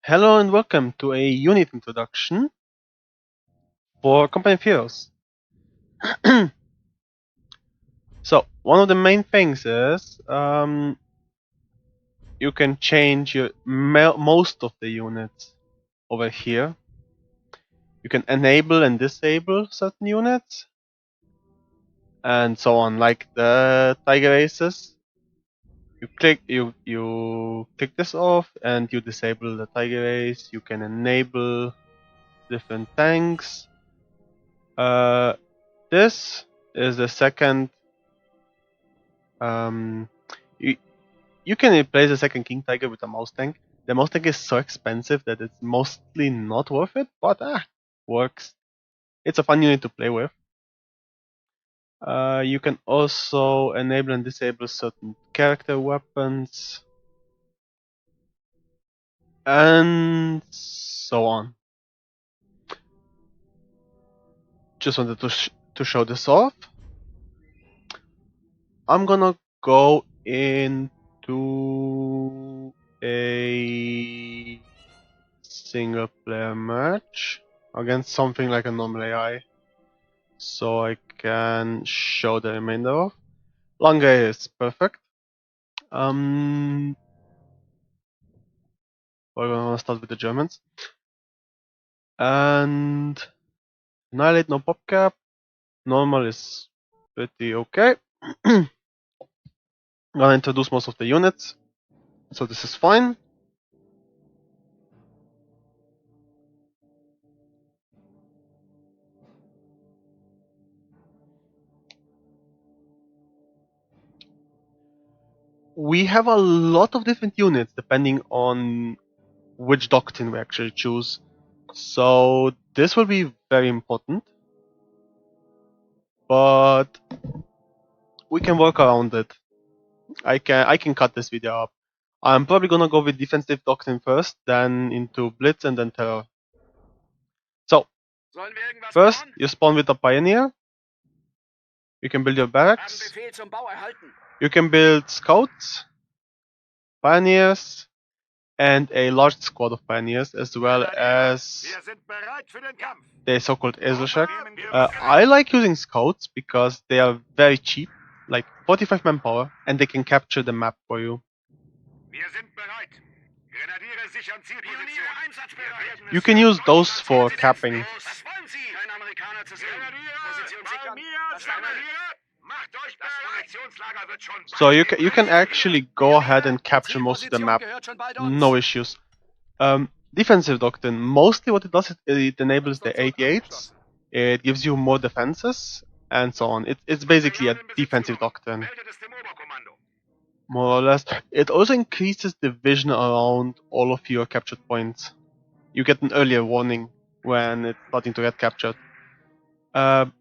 Hello and welcome to a unit introduction for Company of Heroes. So, one of the main things is you can change most of the units over here. You can enable and disable certain units and so on, like the Tiger Aces. You click this off and you disable the Tiger Ace. You can enable different tanks. This is the second. You can replace the second King Tiger with a mouse tank. The mouse tank is so expensive that it's mostly not worth it, but works. It's a fun unit to play with. You can also enable and disable certain character weapons, and so on. Just wanted to show this off. I'm gonna go into a single player match against something like a normal AI, so I can show the remainder of. Longer is perfect. We're gonna start with the Germans. And Annihilate, no popcap. Normal is pretty okay. I'm gonna introduce most of the units, so this is fine. We have a lot of different units depending on which doctrine we actually choose. So this will be very important, but we can work around it. I can cut this video up. I'm probably gonna go with defensive doctrine first, then into blitz and then terror. So first you spawn with a pioneer. You can build your barracks. You can build scouts, pioneers, and a large squad of pioneers, as well as the so-called Eselschak. I like using scouts because they are very cheap, like 45 manpower, and they can capture the map for you. You can use those for capping. So you can actually go ahead and capture most of the map, no issues. Defensive doctrine, mostly what it does is it enables the 88s, it gives you more defenses, and so on. It's basically a defensive doctrine, more or less. It also increases the vision around all of your captured points. You get an earlier warning when it's starting to get captured. Large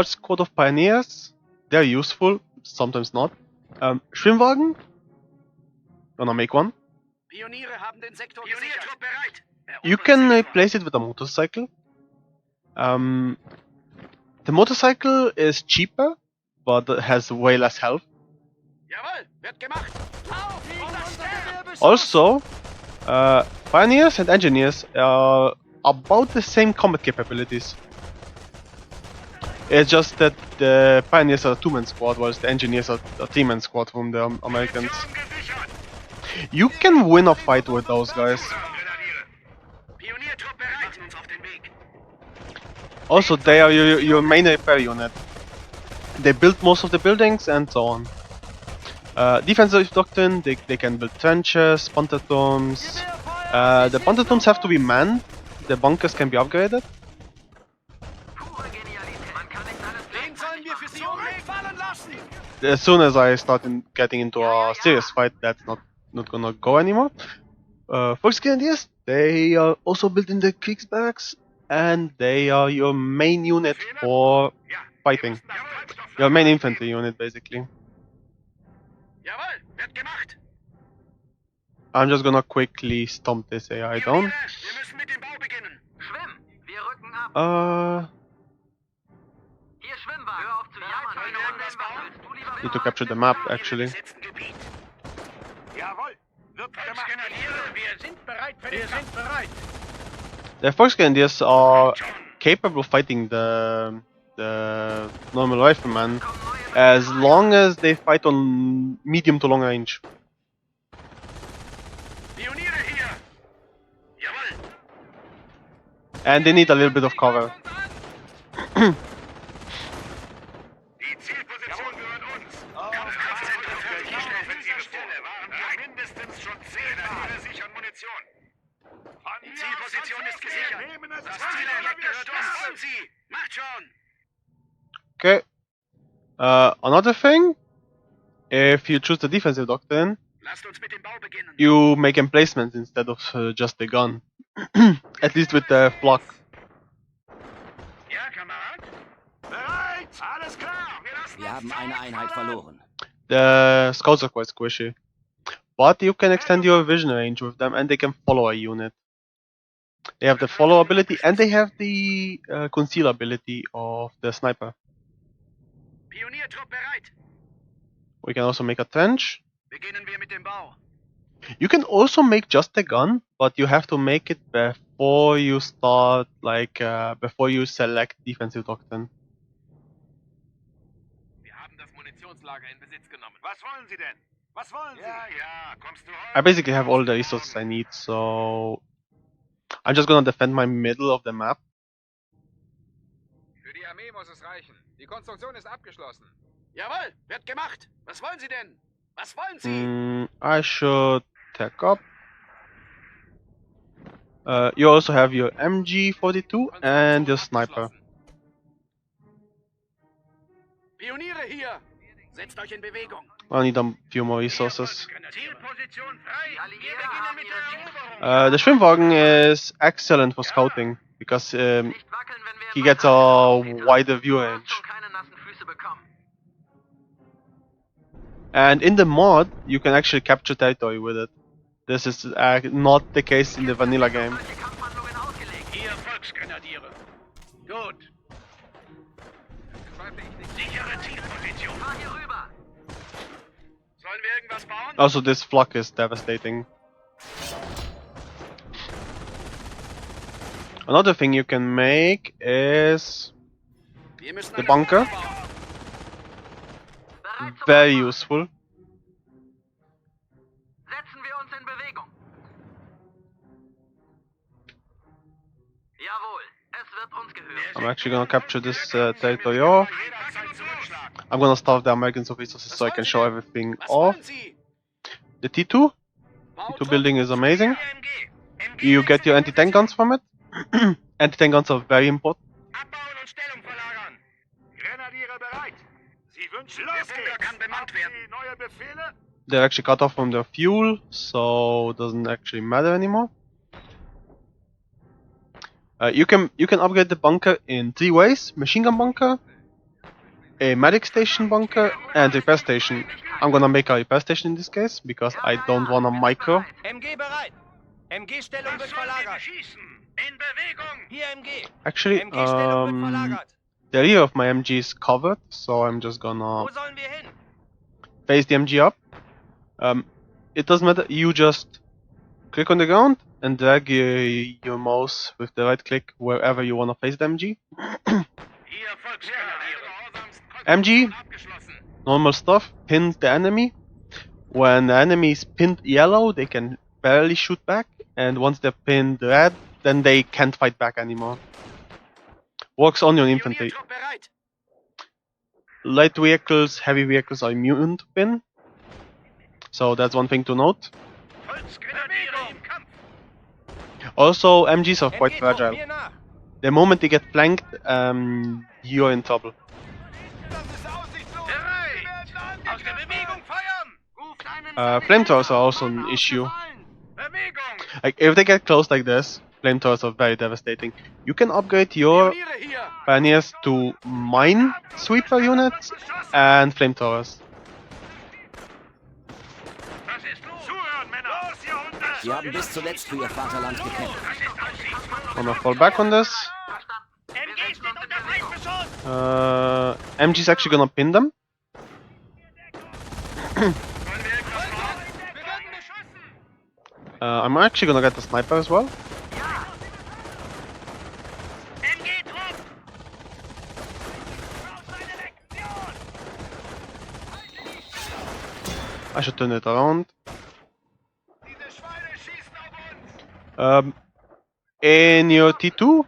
squad of pioneers, they're useful, sometimes not. Schwimmwagen, gonna make one. You can replace it with a motorcycle. The motorcycle is cheaper, but it has way less health. Also, pioneers and engineers are about the same combat capabilities. It's just that the pioneers are a two-man squad, whilst the engineers are a three-man squad from the Americans. You can win a fight with those guys. Also, they are your main repair unit. They build most of the buildings and so on. Defensive doctrine, they can build trenches, pontoons. The pontoons have to be manned. The bunkers can be upgraded. As soon as I start getting into a serious fight, that's not gonna go anymore. Volksgrenadiers, they are also built in the Kriegsbarracks, and they are your main unit for fighting. Your main infantry unit, basically. I'm just gonna quickly stomp this AI down. Need to capture the map, actually. The Volksgrenadiers are capable of fighting the normal riflemen as long as they fight on medium to long range. And they need a little bit of cover. Okay. Another thing, if you choose the defensive doctrine, you make emplacements instead of just the gun. At least with the flock. Wir haben eine Einheit verloren. The scouts are quite squishy. But you can extend your vision range with them and they can follow a unit. They have the follow ability and they have the conceal ability of the sniper. We can also make a trench. You can also make just a gun, but you have to make it before you start, like, before you select defensive doctrine. I basically have all the resources I need, so I'm just gonna defend my middle of the map. Für die Armee muss es reichen. Die Konstruktion ist abgeschlossen. Jawohl, wird gemacht. Was wollen Sie denn? Was wollen Sie? I should tech up. You also have your MG42 and your sniper. Pioniere hier. Setzt euch in Bewegung. I need a few more resources. Zielposition frei. Wir beginnen mit der Eroberung. The Schwimmwagen is excellent for scouting because he gets a wider view range. And in the mod, you can actually capture territory with it. This is not the case in the vanilla game. Hier Volksgrenadiere. Gut. Sichere Zielposition. Fahr hier rüber. Sollen wir irgendwas bauen? Also, this flock is devastating. Another thing you can make is the bunker. Very useful. Setzen wir uns in Bewegung. Jawohl, es wird uns gehören. I'm actually gonna capture this territory off. I'm gonna starve the Americans of resources so I can show everything off. The T2 building is amazing. You get your anti-tank guns from it. Anti-tank guns are very important. Abbauen und Stellung verlagern. Grenadiere bereit. Sie wünschen, der Bunker kann bemannt werden. Neue Befehle? They're actually cut off from their fuel, so it doesn't actually matter anymore. You can upgrade the bunker in 3 ways: machine gun bunker, a medic station bunker, and repair station. I'm gonna make a repair station in this case because I don't want a micro. MG bereit. MG-Stellung wird verlagert. In Bewegung. Hier MG. Actually, MG-Stellung wird verlagert. the rear of my MG is covered, so I'm just gonna Wo sollen wir hin? face the MG up. It doesn't matter. You just click on the ground and drag your mouse with the right click wherever you wanna face the MG. Hier Volksgrenadiere. MG, normal stuff, pins the enemy. When the enemy is pinned yellow, they can barely shoot back, and once they're pinned red, then they can't fight back anymore. Works only on infantry. Pioniertrupp bereit. Light vehicles, heavy vehicles are immune to pin, so that's one thing to note. Volksgrenadiere im Kampf. Also, MGs are quite fragile. Mir nach. The moment they get flanked, you're in trouble. Bereit. Aus der Bewegung feuern. Ruft einen Flamethrowers are also an issue. Bewegung. Like, if they get close like this, flamethrowers are very devastating. You can upgrade your Pioniere hier. pioneers to mine sweeper units and flamethrowers. Was ist los? Zuhören, Männer. Los, ihr Hunde. Sie haben bis zuletzt für ihr Vaterland gekämpft. Das ist Aussicht. Wanna fall back on this. MG steht unter Feindbeschuss. MG's actually gonna pin them. Wollen wir irgendwas bauen? Wir werden beschossen. I'm actually gonna get the sniper as well. NG-Trupp! Selektion! I should turn it around. Diese Schweine schießen auf uns! In your T2,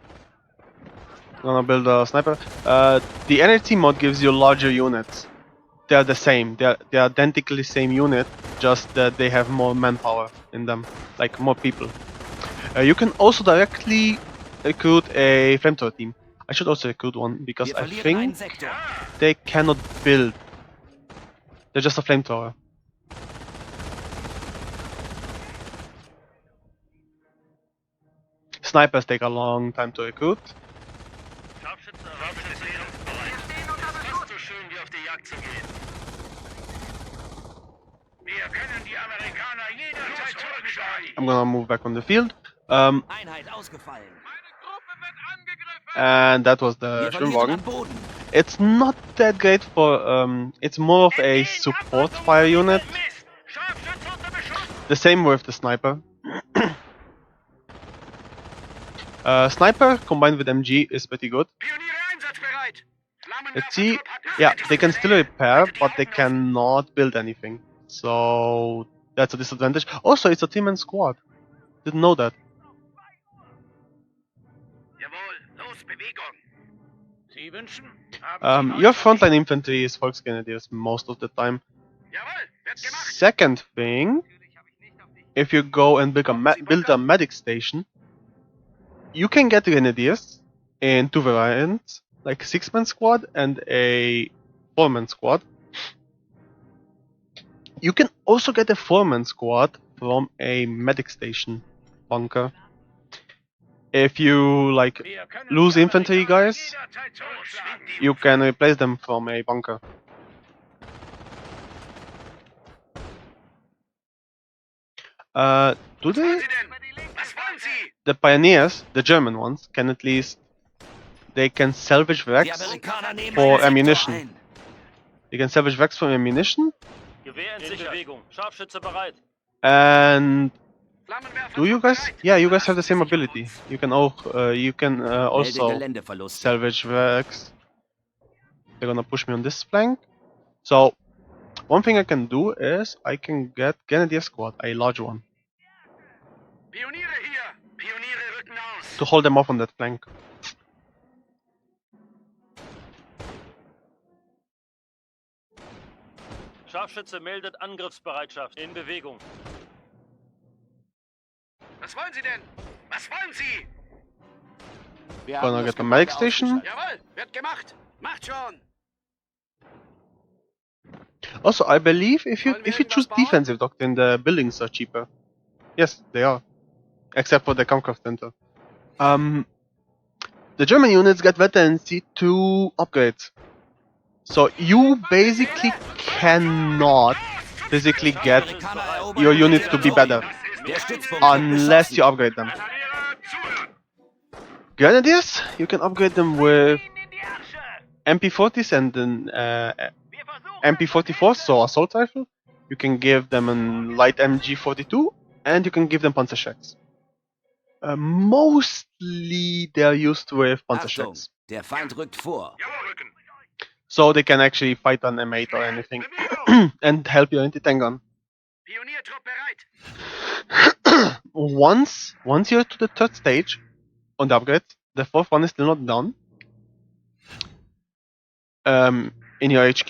gonna build a sniper. The NHC mod gives you larger units. They are the same. They are identically same unit, just that they have more manpower in them, like more people. You can also directly recruit a flamethrower team. I should also recruit one because Wir I verlieren einen think Sektor. they cannot build. They're just a flamethrower. Snipers take a long time to recruit. Scharfschütze bereit. Fast so schön wie auf die Jagd zu gehen. Wir können die Amerikaner jederzeit zurückschlagen. I'm gonna move back on the field. Einheit ausgefallen. Meine Gruppe wird angegriffen! And that was Wir the verlieren an Schwimmwagen. Boden. It's not that great for it's more of a support fire unit. Mist! Scharfschütze unter Beschuss! The same with the sniper. Sniper combined with MG is pretty good. Pioniere einsatzbereit! Let's see. Yeah, they can still repair, but they cannot build anything. So that's a disadvantage. Also, it's a team and squad. Didn't know that. Jawohl, los, Bewegung! Sie wünschen? Your frontline infantry is Volksgrenadiers most of the time. Jawohl, wird gemacht! Second thing, if you go and build a medic station, you can get grenadiers in two variants, like 6-man squad and a 4-man squad. You can also get a 4-man squad from a medic station bunker. If you like Wir können lose die infantry Amerikaner guys, jederzeit zurückschlagen. you can replace them from a bunker. Do Was wollen they? Sie denn? Was wollen Sie? The pioneers, the German ones, can at least they can salvage Die wrecks Amerikaner nehmen for einen Sektor ammunition. ein. They can salvage wrecks for ammunition. Gewehr in Bewegung. Scharfschütze bereit. And Flammenwerfer do you sind guys? bereit. Yeah, you guys have the Lassen same Sie sich ability. uns. You can Melde also Geländeverluste. salvage wrecks. They're gonna push me on this flank. So one thing I can do is I can get Grenadier squad, a large one, Pioniere hier! Pioniere rücken aus! to hold them off on that flank. Scharfschütze meldet Angriffsbereitschaft. In Bewegung. Was wollen Sie denn? Was wollen Sie? Wir Gonna haben das get the Gebäude medic station. ausgeschaltet. Jawohl, wird gemacht! Macht schon! Also, I believe if you Wollen wir choose irgendwas bauen? defensive doctrine, the buildings are cheaper. Yes, they are, except for the Comcraft Center. The German units get veterancy to upgrades, so you basically cannot physically get Amerikaner erobern your ein units to be better Territorium. Der Stützpunkt wird unless beschossen. you upgrade them. Grenadiere, zuhören! Grenadiers, you can upgrade them with Ihnen in die Ärsche! MP40s and then Wir versuchen MP44s, so assault rifle. You can give them a light MG42, and you can give them Panzerschrecks. Mostly they're used with Achtung, Panzerschrecks, der Feind rückt vor. Jawohl, rücken! so they can actually fight an M8 or anything Bewegung! and help your anti-tank gun. Pioniertrupp bereit! Once you're to the third stage on the upgrade, the fourth one is still not done. In your HQ,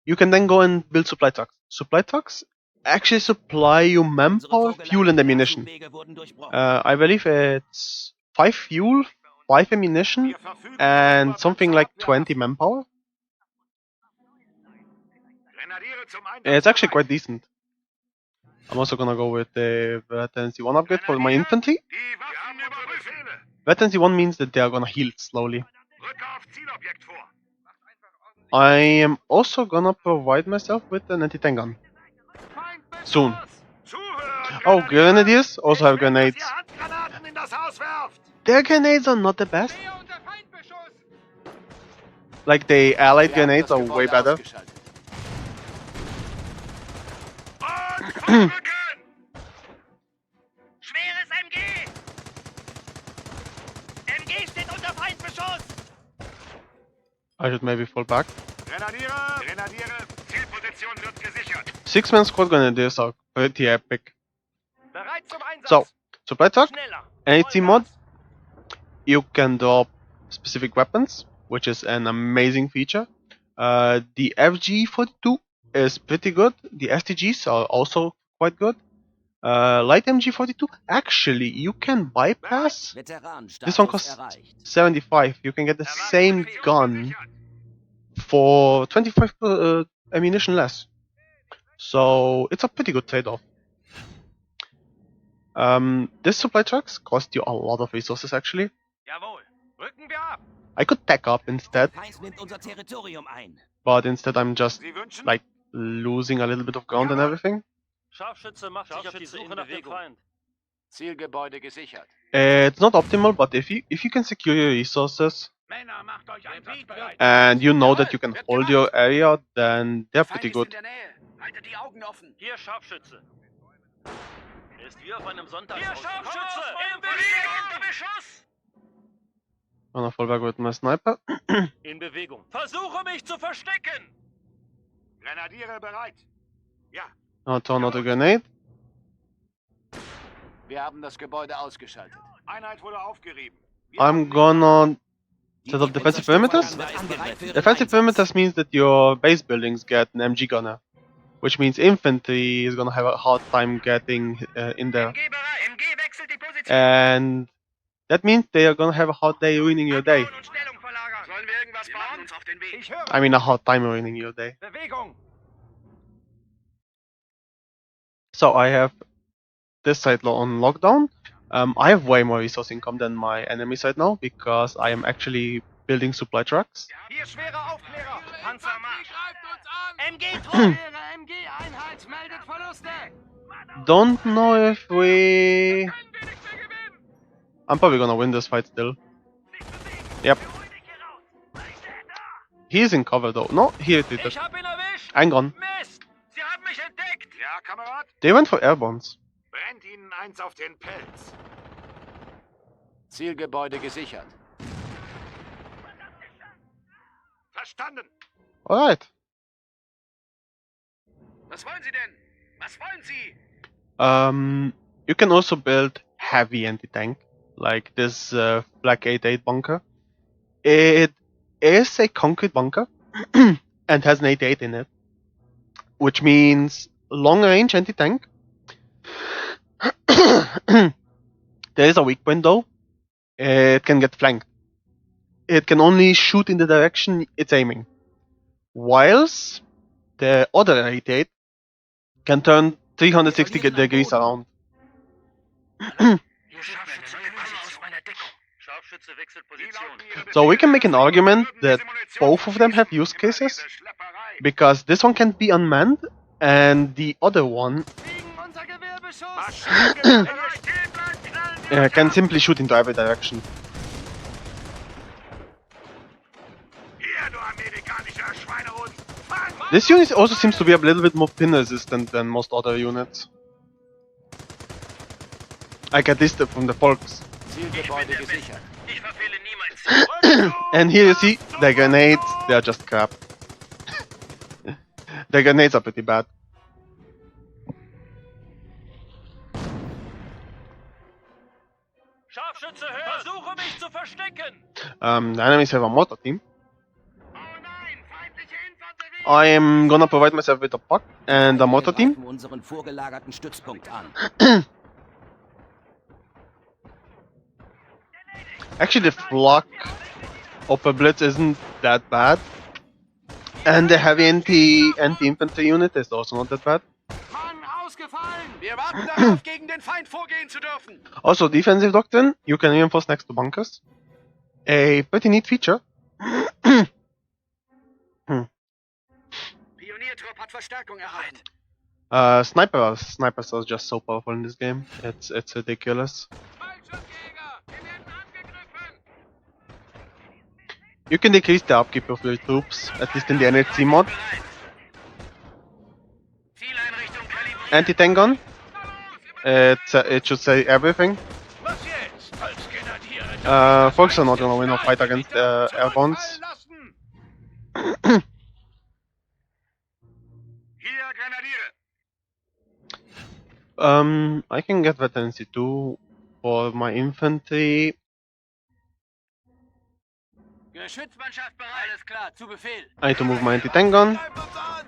you can then go and build supply trucks. Supply trucks actually supply you Unsere manpower, fuel, and ammunition. Wege wurden durchbrochen. I believe it's 5 fuel, 5 ammunition, Wir verfügen and über something like Panzerabwehr. 20 manpower. Grenadiere zum Einsatz It's actually bereit. quite decent. I'm also gonna go with the Veterancy 1 upgrade for my infantry. Die Waffen überprüfen! Veterancy 1 means that they are gonna heal slowly. Rücke auf Zielobjekt vor! I am also gonna provide myself with an anti-tank gun. Soon. Zuhören! Oh, Grenadiers also have grenades. Dass ihr Handgranaten in das Haus werft! Their grenades are not the best. Nähe unter Feindbeschuss! Like the allied Wir haben grenades das are way Gebäude better. ausgeschaltet. Und vorrücken! I should maybe fall back. Grenadiere! Grenadiere! Zielposition wird gesichert. 6-man squad grenadiers are pretty epic. Bereit zum Einsatz. So, supply truck, Schneller. NHC mod, Vollgas. you can drop specific weapons, which is an amazing feature. The FG42 is pretty good. The STGs are also quite good. Light MG42, actually, you can bypass. This one Veteranenstatus costs erreicht. 75. You can get the same gun for 25 ammunition less. So it's a pretty good trade-off. These supply trucks cost you a lot of resources actually. Jawohl. Rücken wir ab. I could tech up instead, Feind nimmt unser Territorium ein. but instead I'm just Sie wünschen? like losing a little bit of ground and everything. Scharfschütze macht sich auf die Suche nach dem Feind. Zielgebäude gesichert. It's not optimal, but if you can secure your resources Männer, macht euch einsatzbereit. and you know that you can hold your area, then they're pretty good. der Nähe. Haltet die Augen offen. Hier Scharfschütze. Er ist wie auf einem Sonntag. Hier Scharfschütze! Scharfschütze! In Bewegung! Unter Beschuss! Gonna fall back with my sniper. In Bewegung. Versuche mich zu verstecken! Grenadiere bereit. Ja, I'll throw another grenade. wir haben das Gebäude ausgeschaltet. Einheit wurde aufgerieben. Wir I'm haben- gonna Die set up defensive perimeters. Defensive perimeters means that your base buildings get an MG gunner, which means infantry is gonna have a hard time getting in there, MG bereit. MG wechselt die Position. and that means they are gonna have a hard day ruining your day. Abbauen und Stellung verlagern. Sollen wir irgendwas bauen? Uns auf den Weg. Ich höre. I mean a hard time ruining your day. Bewegung. So I have this side on lockdown. I have way more resource income than my enemy side now because I am actually building supply trucks. Hier schwere Aufklärer. Panzermarsch. greift uns an. MG Schwere MG-Einheit meldet Verluste. Don't know if we... Können wir nicht mehr gewinnen. I'm probably gonna win this fight still. Yep. He is in cover though. No, here it is. Ich hab ihn erwischt! Hang on. Mist! Sie haben mich entdeckt! Ja, Kamerad. They went for airbones. Brennt ihnen eins auf den Pelz. Zielgebäude gesichert. Verstanden. Alright. Was wollen Sie denn? Was wollen Sie? You can also build heavy anti-tank, like this Black 88 bunker. It is a concrete bunker and has an 88 in it, which means long range anti-tank. There is a weak point though. It can get flanked. It can only shoot in the direction it's aiming. Whilst the other 88 can turn 360 degrees around. Scharfschütze wechselt Position. So we can make an argument that both of them have use cases, because this one can be unmanned and the other one Gegen unser Gewehrbeschuss. can simply shoot into every direction. Hier, du amerikanischer Schweinehund. Fang! This unit also seems to be a little bit more pin resistant than most other units. I get this from the folks. Zielgebäude gesichert. Ich verfehle nie mein Ziel. And here you see the grenades, they are just crap. The grenades are pretty bad. Scharfschütze, hör! Versuche mich zu verstecken! The enemies have a mortar team. Oh nein, feindliche Infanterie! I am gonna provide myself with a puck and a mortar team. Wir greifen unseren vorgelagerten Stützpunkt an. Actually, the flak upper blitz isn't that bad, and the heavy anti-infantry unit is also not that bad. Mann ausgefallen. Wir warten darauf, gegen den Feind vorgehen zu dürfen. Also, defensive doctrine, you can reinforce next to bunkers. A pretty neat feature. Pioniertrupp hat Verstärkung erhalten. Snipers are just so powerful in this game. It's ridiculous. Fallschirmjäger. Wir werden angegriffen. You can decrease the upkeep of your troops, at least in the NHC mod. Zieleinrichtung kalibriert. Anti-tank gun. It should say everything. Was jetzt? Als Grenadiere. Folks are not gonna win a fight against airbones. Fallen lassen. I can get veterancy too for my infantry. Geschützmannschaft bereit. Alles klar, zu Befehl. I need to move my anti-tank gun.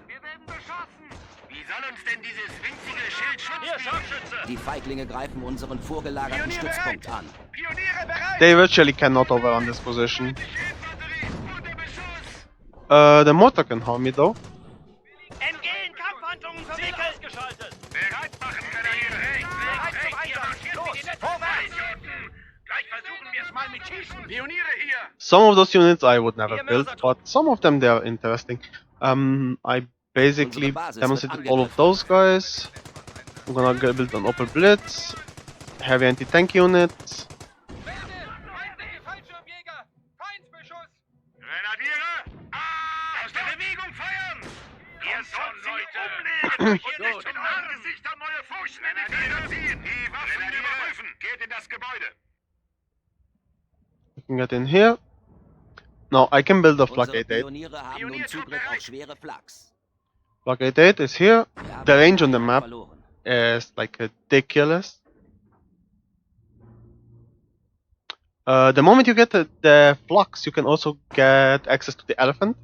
Wir werden beschossen. Wie soll uns denn dieses winzige Schild Schutz Hier, bieten? Scharfschütze! Die Feiglinge greifen unseren vorgelagerten Pioniere Stützpunkt bereit! an. Pioniere bereit! They virtually cannot overrun this position. Infanterie unter Beschuss! The mortar can harm me though. Entgehen, Kampfhandlungen Ziel verwickelt! ausgeschaltet! Bereit machen, Grenadiere! Bereit zum Einsatz! Los, vorwärts! Gleich versuchen wir es mal mit Schießen! Pioniere hier! Some of those units I would never build, but some of them they are interesting. I basically demonstrated all of those guys. I'm gonna build an Opel Blitz, heavy anti-tank units. Feindliche Fallschirmjäger. Feindbeschuss. Grenadiere! Aus der Bewegung feuern! Ihr sollt sie umlegen! Und nicht mit euren Gesichtern neue Furchen in die Felder ziehen! Die Waffen überprüfen! Geht in das Gebäude! I can get in here. No, I can build a Flak Unsere 88. Pioniere haben nun Zugriff auf schwere Flaks. Flak 88 is here. Wir haben The range on the einen map verloren. is like ridiculous. The moment you get the flux, you can also get access to the elephant.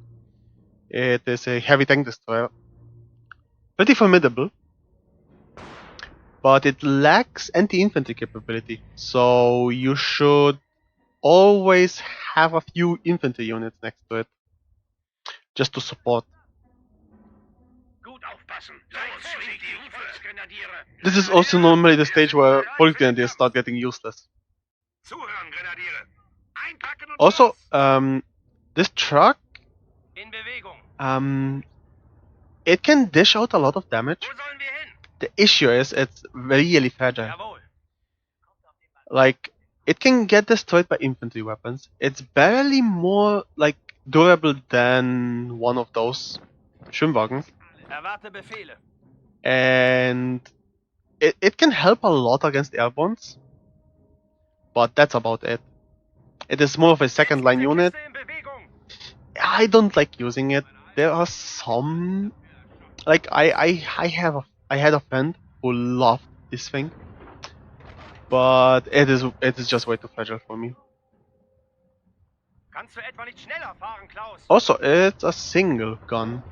It is a heavy tank destroyer. Pretty formidable. But it lacks anti-infantry capability. So you should always have a few infantry units next to it. Just to support. Gut aufpassen! Los, schwingt die Hufe, Grenadiere! This is also normally the stage where Polish Grenadiers start getting useless. Zuhören, Grenadiere! Einpacken und Also, los! this truck, In Bewegung. it can dish out a lot of damage. Wo sollen wir hin? The issue is it's really fragile. Jawohl. Like, it can get destroyed by infantry weapons. It's barely more, like, durable than one of those Schwimmwagens. Erwarte Befehle. And it can help a lot against airbornes. But that's about it. It is more of a second line unit. Kiste in Bewegung. I don't like using it. There are some, like I had a friend who loved this thing, but it is just way too fragile for me. Kannst du etwa nicht schneller fahren, Klaus? Also, it's a single gun,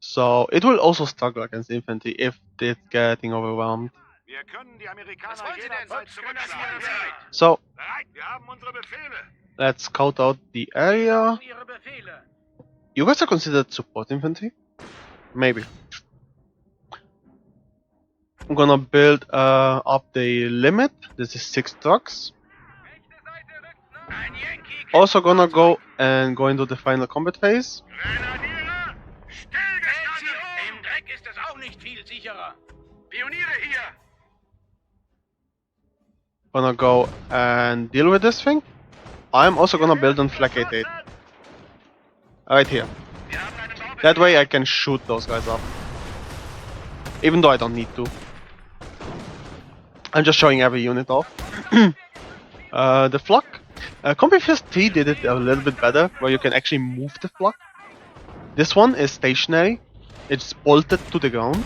so it will also struggle against infantry if it's getting overwhelmed. Wir können die Amerikaner Was wollen Sie denn? jederzeit zurückschlagen. Bereit! So Bereit! Wir haben unsere Befehle! let's scout out the area. Ihre Befehle. You guys are considered support infantry? Maybe. I'm gonna build up the limit. This is 6 trucks. Rechte Seite rückt nach. Ein Yankee! Also gonna go into the final combat phase. Grenadiere! Stillgestanden! Im Dreck ist es auch nicht viel sicherer. Pioniere hier! Gonna go and deal with this thing. I'm also gonna build on Flak 88. Right here. Wir haben einen Baubefehl. That way I can shoot those guys up. Even though I don't need to. I'm just showing every unit off. The flak. Combat Phase 3 did it a little bit better, where you can actually move the flak. This one is stationary. It's bolted to the ground.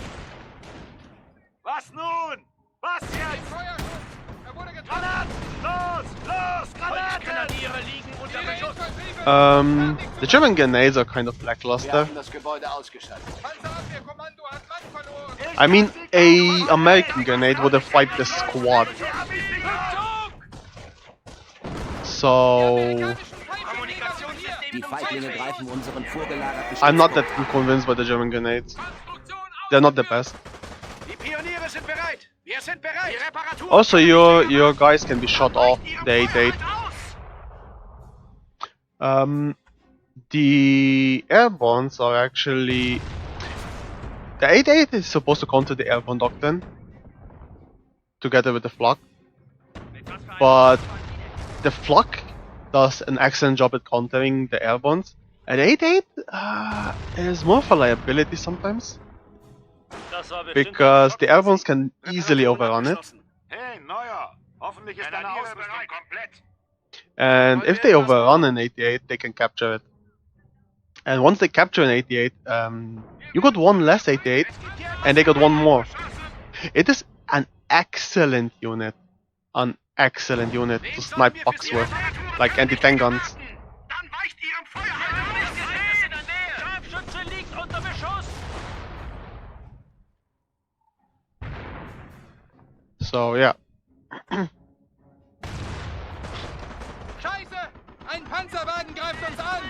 Was nun? Was jetzt? Feuerschutz. Er wurde getroffen. Los! Los! Granaten! Grenadiere liegen unter Beschuss. The German grenades are kind of lackluster. das Gebäude ausgeschaltet. Panzerabwehrkommando hat Mann verloren. I mean, a American grenade would have wiped the squad. So Die Feiglinge greifen unseren vorgelagerten I'm not that Stützpunkt an. convinced by the German grenades. They're not the best. Die Pioniere sind bereit! Wir sind bereit! Die Reparatur! Also, your guys can be shot off the 88. The airbornes are actually the 88 is supposed to counter the airborne doctrine together with the flak, but the flak does an excellent job at countering the airbornes, and 88 is more of a liability sometimes Das war bestimmt because the airbornes can easily overrun it. Hey, Neuer! Hoffentlich ist deine Ausrüstung komplett. And if they overrun an 88, they can capture it. And once they capture an 88, you got one less 88, and they got one more. It is an excellent unit. An excellent unit to snipe bugs with, like anti-tank guns. Dann weicht ihrem Feuer In der Nähe! Scharfschütze liegt unter Beschuss! So yeah. Scheiße! Ein Panzerwagen greift uns an!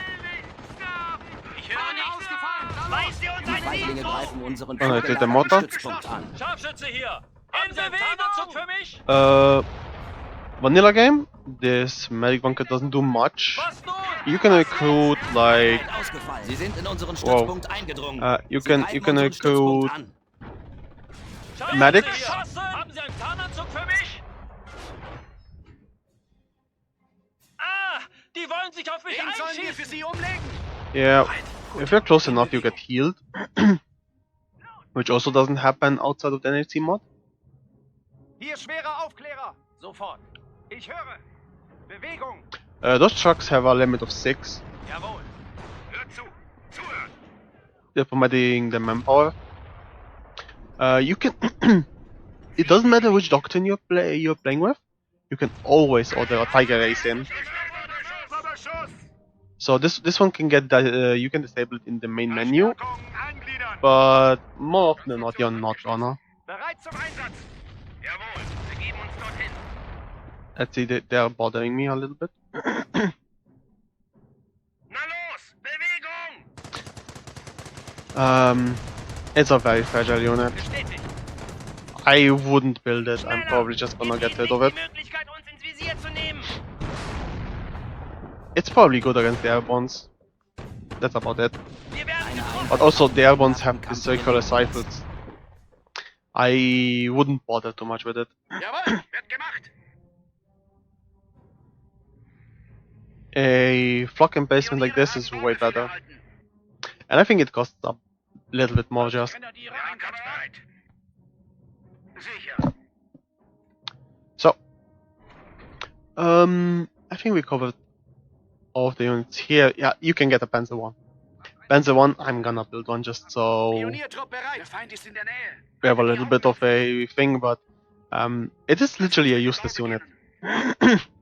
Ich höre nichts. Ausgefallen! Weist ihr uns Die einen Feindlinge Weg? greifen unseren Oh, da steht der vorgelagerten Motor. Stützpunkt an. Scharfschütze hier! In Bewegung für mich! Vanilla game. This medic bunker doesn't do much. Was nun? You can recruit like Feind ausgefallen. Sie sind in unseren Stützpunkt eingedrungen. you Sie can greifen recruit unseren Stützpunkt an. Scharfschütze Medics? hier. Haben Sie einen Tarnanzug für mich? Ah! Die wollen sich auf mich Den sollen wir für einschießen! sie umlegen. yeah. If you're close enough, you get healed, which also doesn't happen outside of the NHC mod. Hier schwerer Aufklärer! Sofort! Ich höre! Bewegung! Those trucks have a limit of 6. Jawohl! Hört zu. Zuhören. They're providing the manpower. You can. It doesn't matter which doctrine you're playing with. You can always order a Tiger Race in. Beschuss. So this one can get you can disable it in the main menu, Verstärkung angliedern. but more often than not you're not gonna. Bereit zum Einsatz! Jawohl. Begeben uns dorthin. Let's see, they're bothering me a little bit. Na los. Bewegung. It's a very fragile unit. Bestätigt! I wouldn't build it. I'm probably just gonna get rid of it. Die Möglichkeit, uns ins Visier zu nehmen. It's probably good against the airborns. That's about it. Wir werden Eine Einheit But also the airborns der have the circular rifles. I wouldn't bother too much with it. Jawohl. Wird gemacht. A flak emplacement like this is way better. And I think it costs a little bit more just. Grenadiere einsatzbereit. Sicher. So, I think we covered all of the units here. Yeah, you can get a Panzer 1. Panzer 1, I'm gonna build one just so Pioniertrupp bereit. Der Feind ist in der Nähe. we have a little bit of a thing, but it is literally a useless unit.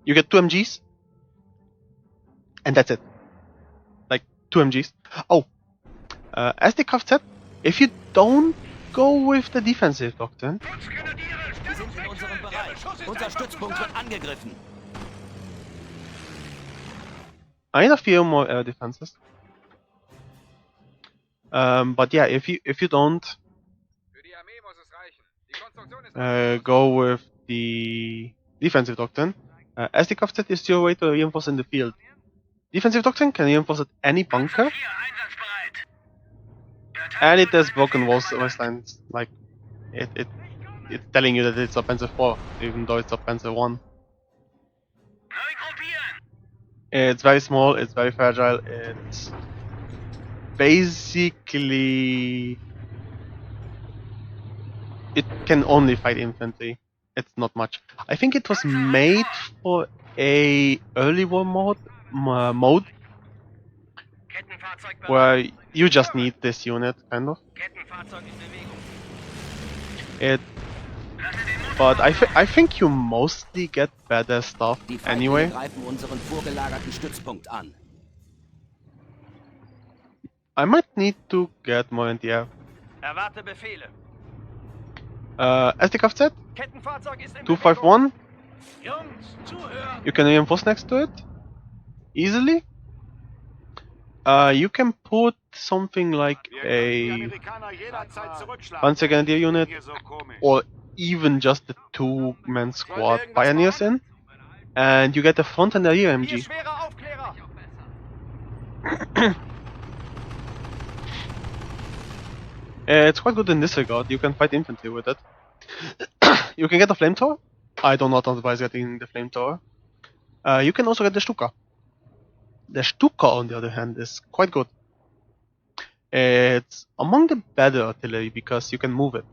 You get 2 MGs, and that's it. Like, 2 MGs. Oh, as the Kraft said, if you don't go with the defensive doctrine, Schutzgrenadiere. Sie sind in unserem Bereich. Unser Stützpunkt wird angegriffen. I need a few more air defenses. But yeah, if you don't Für die Armee muss es reichen. Die Konstruktion ist go with the defensive doctrine, as the Kraft said, is your way to reinforce in the field. Defensive doctrine can reinforce at any bunker, Hier einsatzbereit. and it has broken walls lines. Like it's telling you that it's a Panzer 4, even though it's a Panzer 1. Neu gruppieren. It's very small, it's very fragile, it's basically it can only fight infantry. It's not much. I think it was made for a early war mode Kettenfahrzeug bereit. where you just need this unit, kind of. Kettenfahrzeug in Bewegung. It, Lasse den Motor but I think you mostly get better stuff Die Feindlinge anyway. greifen unseren vorgelagerten Stützpunkt an. I might need to get more in the air. Erwarte Befehle. As the Kraft said, Kettenfahrzeug ist in 251. Jungs, zuhören! You can reinforce next to it easily. You can put something like a Panzer Grenadier unit or even just the 2-man squad pioneers in, and you get the front and the rear Hier MG. schwerer Aufklärer! It's quite good in this regard. You can fight infantry with it. You can get the flamethrower. I do not advise getting the flamethrower. You can also get the Stuka. The Stuka, on the other hand, is quite good. It's among the better artillery because you can move it.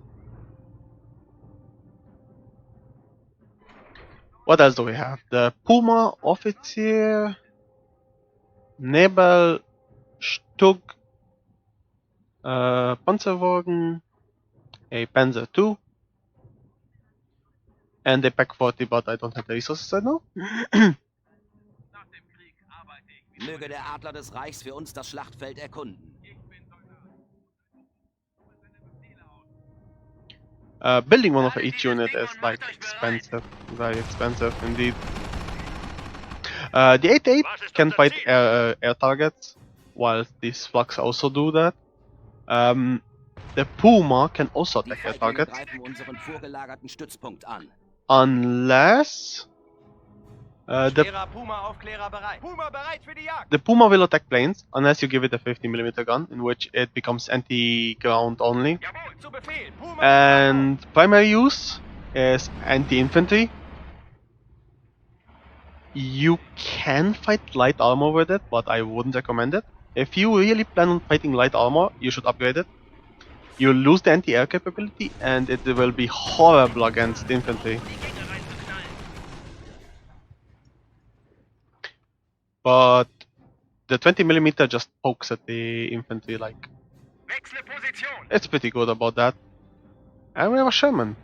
What else do we have? The Puma, Offizier, Nebel, Stug, Panzerwagen, a Panzer II, And a pack 40, but I don't have the resources right now. Möge der Adler des Reichs für uns das Schlachtfeld erkunden. Building one of each unit is like expensive, very expensive indeed. The 88 can fight air targets, while these slugs also do that. The Puma can also Die attack air Feiglinge targets, greifen unseren vorgelagerten Stützpunkt an. unless Schwerer Puma-Aufklärer bereit. Puma bereit für die Jagd. the Puma will attack planes, unless you give it a 50mm gun, in which it becomes anti-ground only. Jawohl, zu Befehl. Puma And primary use is anti-infantry. You can fight light armor with it, but I wouldn't recommend it. If you really plan on fighting light armor, you should upgrade it. You lose the anti-air capability, and it will be horrible against infantry. But the 20mm just pokes at the infantry, like, Wechsle Position. it's pretty good about that. And we have a Sherman.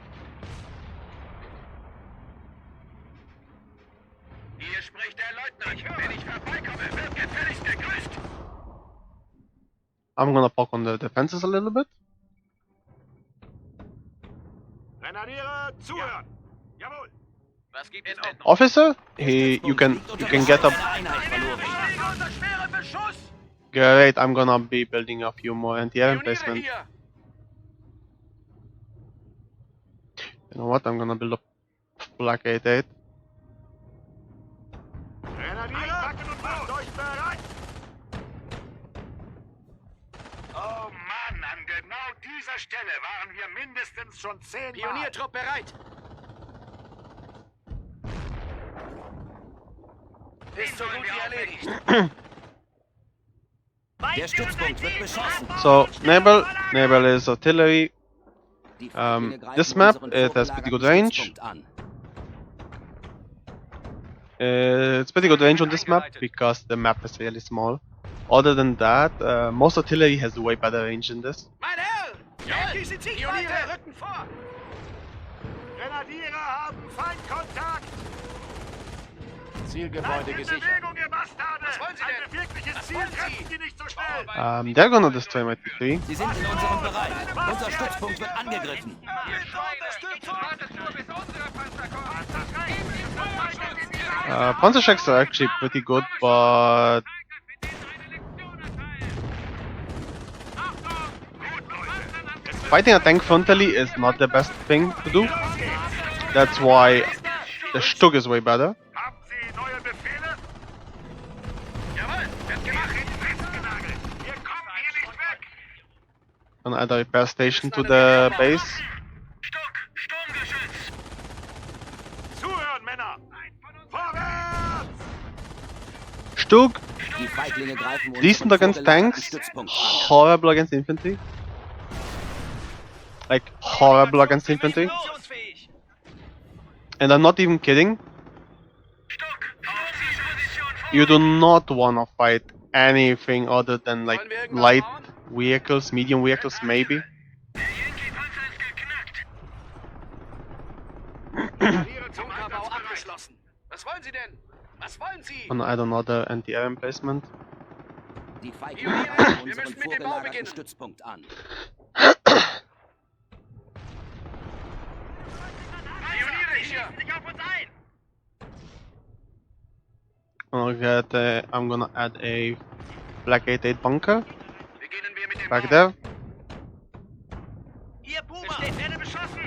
Hier spricht der Leutnant. Wenn ich vorbeikomme, wird gefälligst gegrüßt. I'm gonna poke on the defenses a little bit. Grenadiere, zuhören. Jawohl. Was gibt es denn? Officer, you can get up. Eine Einheit verloren. Unter schwerem Beschuss. Great, I'm gonna be building a few more anti-air emplacements. hier. You know what? I'm gonna build a Black 88. Grenadiere, packen und macht euch bereit. Oh Mann, an genau dieser Stelle waren wir mindestens schon 10 Mal. Pioniertrupp bereit. Ist so gut wie erledigt. Der Stützpunkt wird beschossen. So, Naval is artillery. Die Feiglinge This greifen map, unseren it has pretty good vorgelagerten range. Stützpunkt an. It's pretty good range on this map because the map is really small. Other than that, most artillery has way better range than this. Mein Herr! Yankees in Sichtweite! Rücken vor! Grenadiere haben Feindkontakt. Zielgebäude In gesichert. Bewegung, ihr Bastarde. Was wollen Sie denn? Ein wirkliches Was Ziel wollen Sie? treffen Sie nicht so schnell. They're gonna destroy my T3. Sie sind in unserem Bereich. Unser Stützpunkt wird angegriffen. Ihr Schweine! Wartet nur, bis unsere Panzer kommen! Panzer Shacks are actually pretty good, but fighting a tank frontally is not the best thing to do. That's why the Stug is way better. Haben Sie neue Befehle? Jawohl, wird gemacht. Festgenagelt. Wir kommen hier nicht weg. And add a repair station to the base. Stuck, Sturmgeschütz. Zuhören, Männer. Vorwärts! Stug, Die Feiglinge greifen unseren decent against vorgelagerten tanks, Stützpunkt an. horrible against infantry. Like, horrible against infantry. Funktionsfähig! And I'm not even kidding. Stuck, auf diese Position vor. You do not wanna fight anything other than like light vehicles, medium vehicles maybe. Der Yankee-Panzer ist geknackt. Grenadiere zum Bunkerbau abgeschlossen. Was wollen Sie denn? Was wollen Sie? And add another anti-air emplacement. Die Feiglinge greifen Wir unseren müssen mit dem Bau vorgelagerten beginnen. Stützpunkt an. Pioniere, schießen sich auf uns ein. I'm gonna add a Black 88 bunker Beginnen wir mit dem back Bau. there. Hier, Puma. Werde beschossen.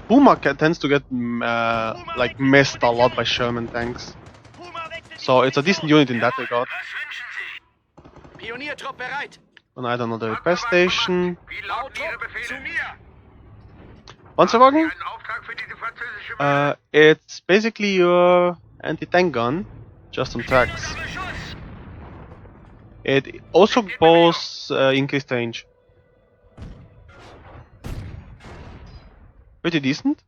Puma tends to get like missed a lot by Sherman tanks, Puma wechselt die so it's a decent unit in that regard. Was wünschen Sie? Pioniertrupp bereit! Gonna add another repair station. Wie lauten Ihre Befehle? Zu mir. Panzerwagen? Einen Auftrag für diese französische It's basically your anti-tank gun, just on tracks. Beschuss. It also boasts increased range. Pretty decent.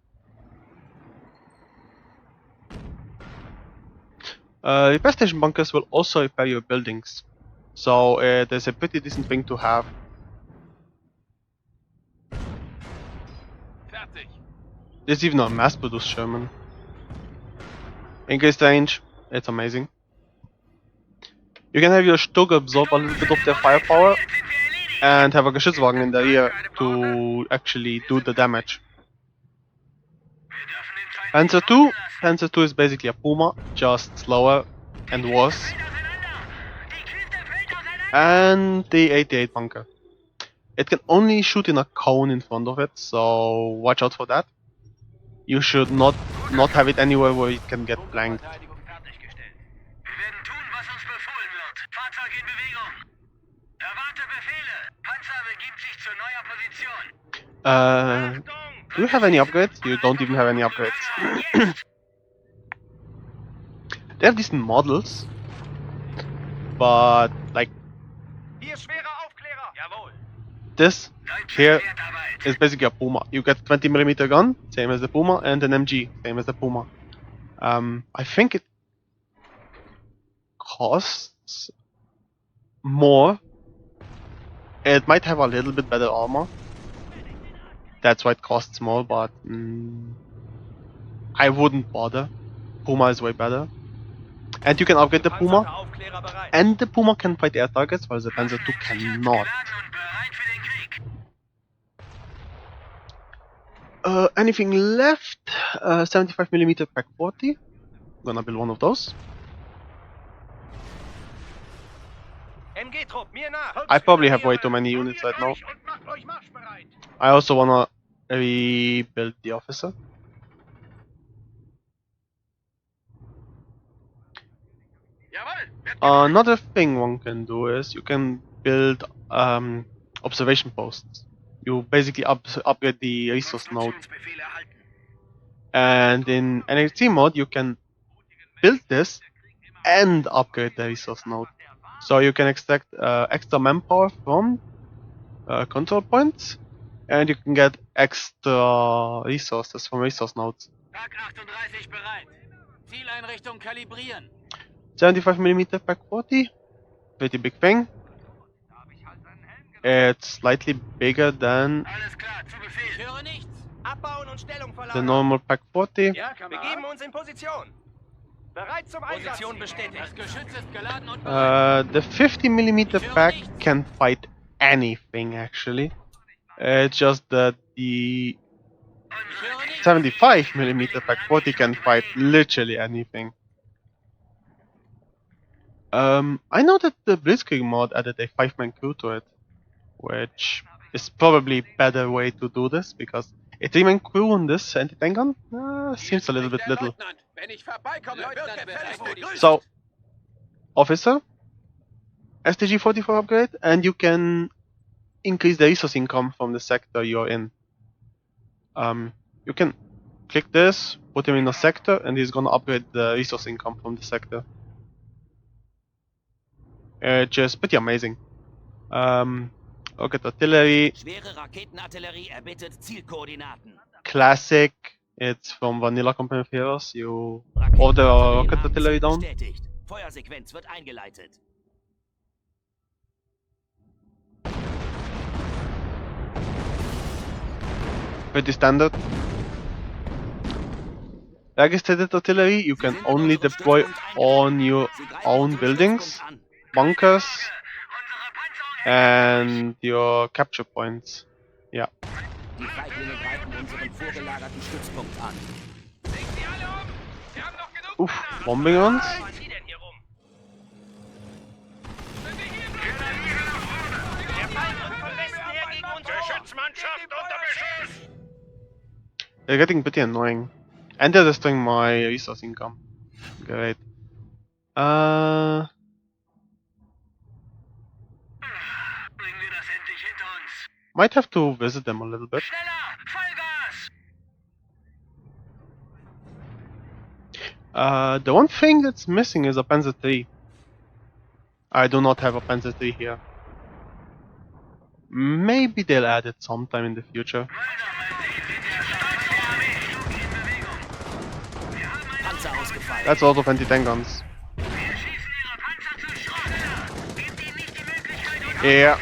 Repair station bunkers will also repair your buildings, so it is a pretty decent thing to have. Fertig! There's even a mass-produced Sherman. Increased range, it's amazing. You can have your Stug absorb a little bit of their firepower and have a Geschützwagen in the rear to actually do the damage. Panzer II is basically a Puma, just slower and worse. And the 88 bunker. It can only shoot in a cone in front of it, so watch out for that. You should not have it anywhere where it can get blanked. Verteidigung fertiggestellt. Wir werden tun, was uns befohlen wird. Fahrzeug in Bewegung. Erwarte Befehle. Panzer begibt sich zur neuer Position. Do you have any upgrades? You don't even have any upgrades. They have decent models, but like Hier schwerer Aufklärer. Jawohl. this here is basically a Puma. You get 20mm gun, same as the Puma, and an MG, same as the Puma. I think it costs more. It might have a little bit better armor. That's why it costs more, but I wouldn't bother. Puma is way better. And you can upgrade the Puma. And the Puma can fight air targets, while the Panzer II cannot. Anything left? 75mm Pack 40. Gonna build one of those. MG-Trupp, mir nach. I probably have way too many units right now. I also wanna rebuild the officer. Another thing one can do is you can build observation posts. You basically upgrade the resource node. And in NHC mode you can build this and upgrade the resource node. So you can extract extra manpower from control points, and you can get extra resources from resource nodes. Pack 38 bereit. Zieleinrichtung kalibrieren. 75mm Pack 40, pretty big thing. It's slightly bigger than Alles klar, zu Befehl. Ich höre nichts. Abbauen und Stellung the verlagern. normal Pack 40. Ja, Kamerad. Begeben uns in Position. Bereit zum Einsatz. Position bestätigt. Das Geschütz ist geladen und bereit. The 50mm pack can fight anything actually. It's just that the Ich höre nichts. 75mm pack 40 can fight literally anything. I know that the Blitzkrieg mod added a 5-man crew to it, which is probably a better way to do this, because a 3-man crew on this anti-tank gun seems a little bit little. Leutnant, wenn ich vorbeikomme, wird gefälligst begrüßt. So, officer, STG 44 upgrade, and you can increase the resource income from the sector you're in. You can click this, put him in a sector, and he's gonna upgrade the resource income from the sector. Just pretty amazing. Rocket artillery, Schwere Raketenartillerie erbittet Zielkoordinaten. classic. It's from Vanilla Company of Heroes. You order a rocket artillery down. Bestätigt. Feuersequenz wird eingeleitet. Pretty standard. Registered artillery you can only deploy on your own buildings, bunkers, and your capture points. Yeah. Die Feiglinge greifen unseren vorgelagerten Stützpunkt an. Oof, bombing runs. They're getting pretty annoying. And they're destroying my resource income. Great. Bringen wir das endlich hinter uns. Might have to visit them a little bit. Schneller! Vollgas! The one thing that's missing is a Panzer III. I do not have a Panzer III here. Maybe they'll add it sometime in the future. Panzer ausgefallen. That's also anti-tank guns. Wir schießen ihre Panzer zu Schrott! Gebt ihnen nicht die Möglichkeit, Yeah.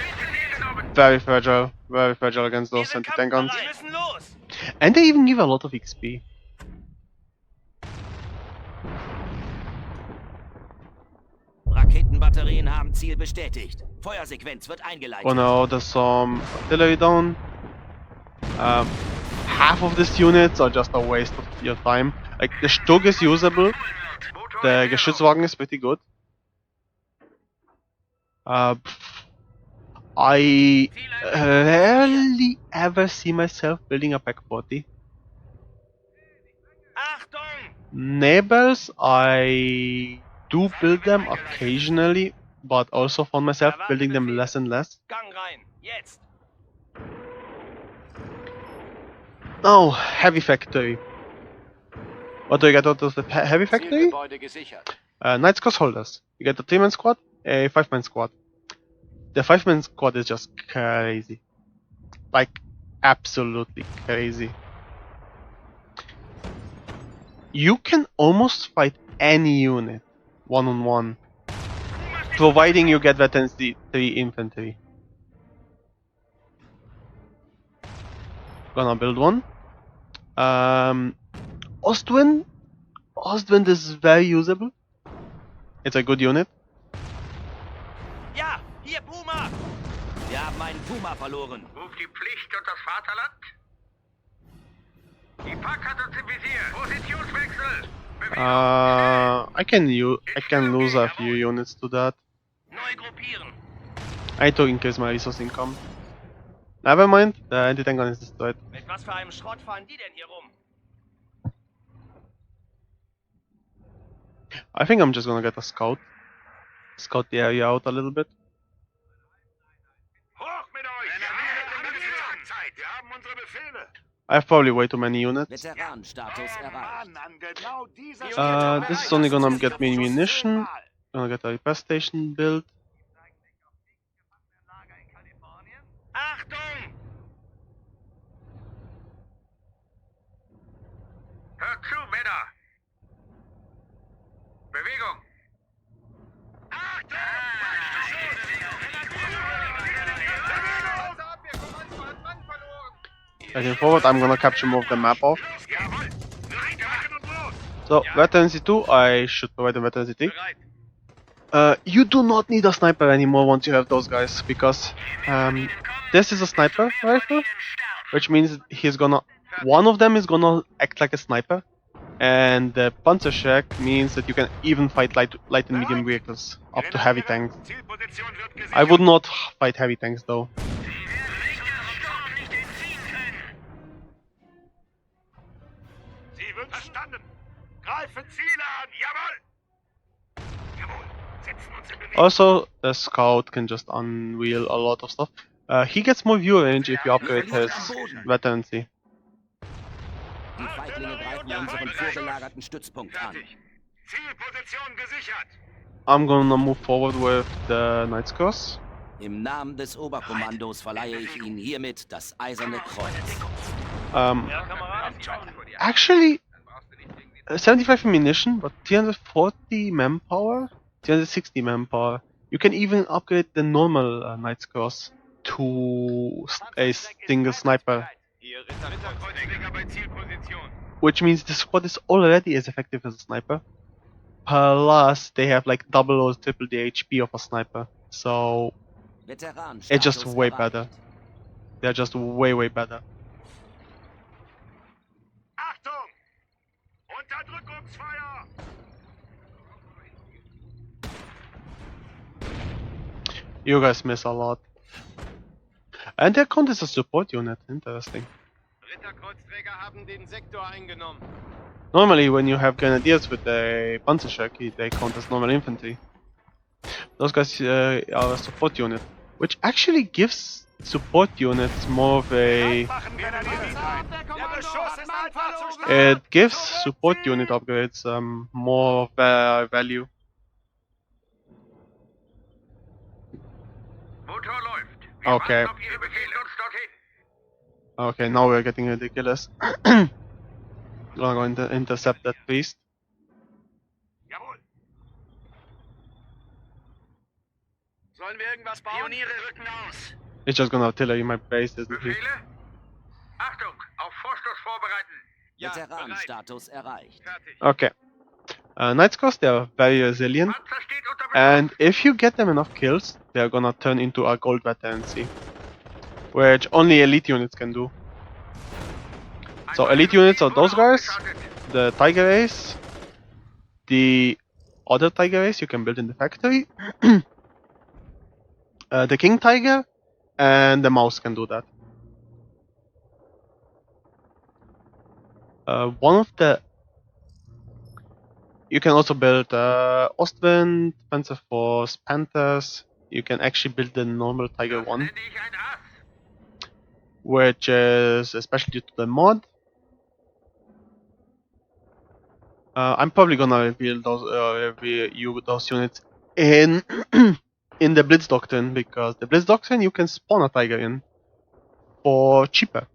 Very fragile against those anti-tank guns. Wir müssen los! And they even give a lot of XP. Raketenbatterien haben Ziel bestätigt. Feuersequenz wird eingeleitet. Oh no, there's some artillery down. Half of these units are just a waste of your time. Like, the Stug is usable. The Geschützwagen is pretty good. I rarely ever see myself building a Pack 40. Achtung! Neighbors, I do build them occasionally, but also found myself building them less and less. Gang rein, jetzt! Oh, heavy factory. What do you get out of the heavy factory? Zielgebäude gesichert. Knights Cross holders. You get a 3-man squad, a 5-man squad. The 5-man squad is just crazy. Like, absolutely crazy. You can almost fight any unit one-on-one, providing you get Veteran 3 infantry. Gonna build one. Ostwind is very usable. It's a good unit. Ja, hier Puma! Wir haben einen Puma verloren. Ruft die Pflicht und das Vaterland? Die Pack hat uns im Visier. Positionswechsel. I can lose a few units to that. Neu gruppieren! I need to increase my resource income. Never mind, the anti-tank gun is destroyed. Mit was für einem Schrott fahren die denn hier rum? I think I'm just gonna get a scout. Scout the area out a little bit. Hoch mit euch! Wir haben unsere Befehle. I have probably way too many units. Veteranenstatus erreicht. An genau dieser This is only gonna get me munition. Gonna get a repair station built. Achtung! Hört zu, Männer! Bewegung! Achtung! Heading forward, I'm gonna capture more of the map off. Jawohl! Nein, wir machen uns los! So, Veterancy 2, I should provide a Veterancy 3. Bereit! You do not need a sniper anymore once you have those guys, because this is a sniper rifle, which means one of them is gonna act like a sniper, and the Panzerschreck means that you can even fight light and medium vehicles, up to heavy tanks. Zielposition wird gesichert. I would not fight heavy tanks though. Sie wird verstanden! Greifen Ziele an! Jawohl! Jawohl! Setzen uns in Bewegung! Also, the scout can just unwheel a lot of stuff. He gets more view range if you upgrade his veterancy. Die Feiglinge greifen unseren vorgelagerten Stützpunkt an. Fertig! Zielposition gesichert! I'm gonna move forward with the Knight's Cross. Im Namen des Oberkommandos verleihe ich Ihnen hiermit das Eiserne Kreuz. Ja, Kamerad? Actually, 75 ammunition, but 340 manpower, 360 manpower. You can even upgrade the normal Knight's Cross to a single sniper, Hier Ritterkreuzträger bei Zielposition. which means the squad is already as effective as a sniper. Plus, they have like double or triple the HP of a sniper, so it's just way better. They're just way better. Achtung! Unterdrückungsfeuer! You guys miss a lot. And their count is a support unit, interesting. Ritterkreuzträger haben den Sektor eingenommen. Normally, when you have grenadiers with a Panzerschreck, they count as normal infantry. Those guys are a support unit, which actually gives support units more of a... It gives support unit upgrades more value. Motor läuft. Okay. warten auf Ihre Befehle uns dorthin. Okay, now we're getting ridiculous. Gonna go intercept that beast. Jawohl. Sollen wir irgendwas bauen? Pioniere rücken aus. It's just gonna artillery my base, isn't he? Befehle? Achtung! Auf Vorstoß vorbereiten. Ja, bereit. Veteranenstatus erreicht. Fertig. Okay. Night Scars, they are very resilient, Panzer steht unter Beschuss. and if you get them enough kills, they're gonna turn into a gold veterancy, which only elite units can do. So elite units are those guys, the Tiger Ace, the other Tiger Ace you can build in the factory, the King Tiger, and the Mouse can do that. One of the... You can also build Ostwind, Panzer Force, Panthers. You can actually build the normal Tiger 1, Nenne ich ein Ass. which is especially due to the mod. I'm probably gonna reveal those units in in the Blitz Doctrine, because the Blitz Doctrine you can spawn a Tiger in for cheaper.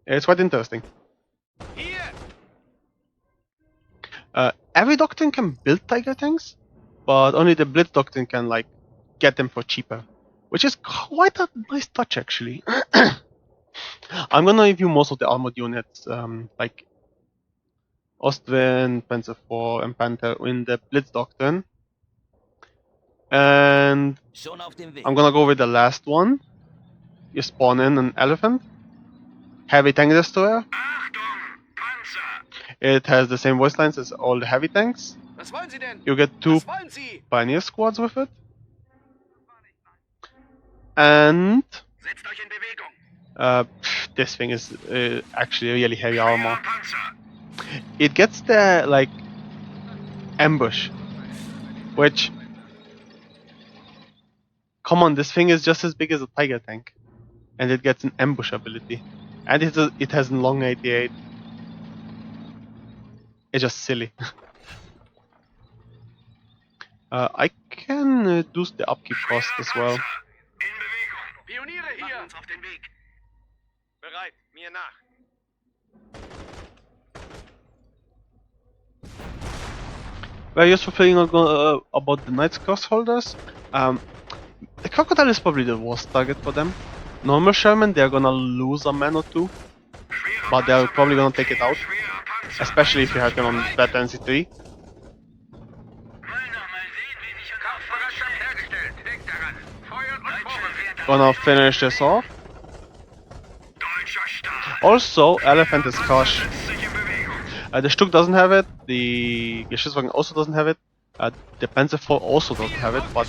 It's quite interesting. Hier. Every Doctrine can build Tiger tanks, but only the Blitz Doctrine can like get them for cheaper, which is quite a nice touch actually. I'm gonna review most of the armored units, like Ostwind, Panzer IV, and Panther in the Blitz Doctrine. And Schon auf dem Weg. I'm gonna go with the last one. You spawn in an elephant. Heavy tank destroyer. Achtung, Panzer. It has the same voice lines as all the heavy tanks. Was wollen Sie denn? You get 2 Was wollen Sie? pioneer squads with it. And Setzt euch in Bewegung. this thing is actually really heavy armor. Panzer. It gets the like ambush, which, come on, this thing is just as big as a Tiger tank, and it gets an ambush ability, and it has a long 88. It's just silly. I can reduce the upkeep cost as well. In Bewegung. Pioniere Machen hier. uns auf den Weg. Bereit, mir nach. Very useful thing about the Knights Cross holders. The Crocodile is probably the worst target for them. Normal Sherman, they're gonna lose a man or two, but they're probably gonna take it out, Schwerer Panzer. especially if you have them on Veterancy 3. Kampfbereitschaft hergestellt. Denkt daran. Feuern und vorrücken. Gonna finish this off. Deutscher Start. Also, Elephant is Crush. Setzt sich in Bewegung. The Stuck doesn't have it, the Geschützwagen also doesn't have it, the Panzer IV also doesn't have it, but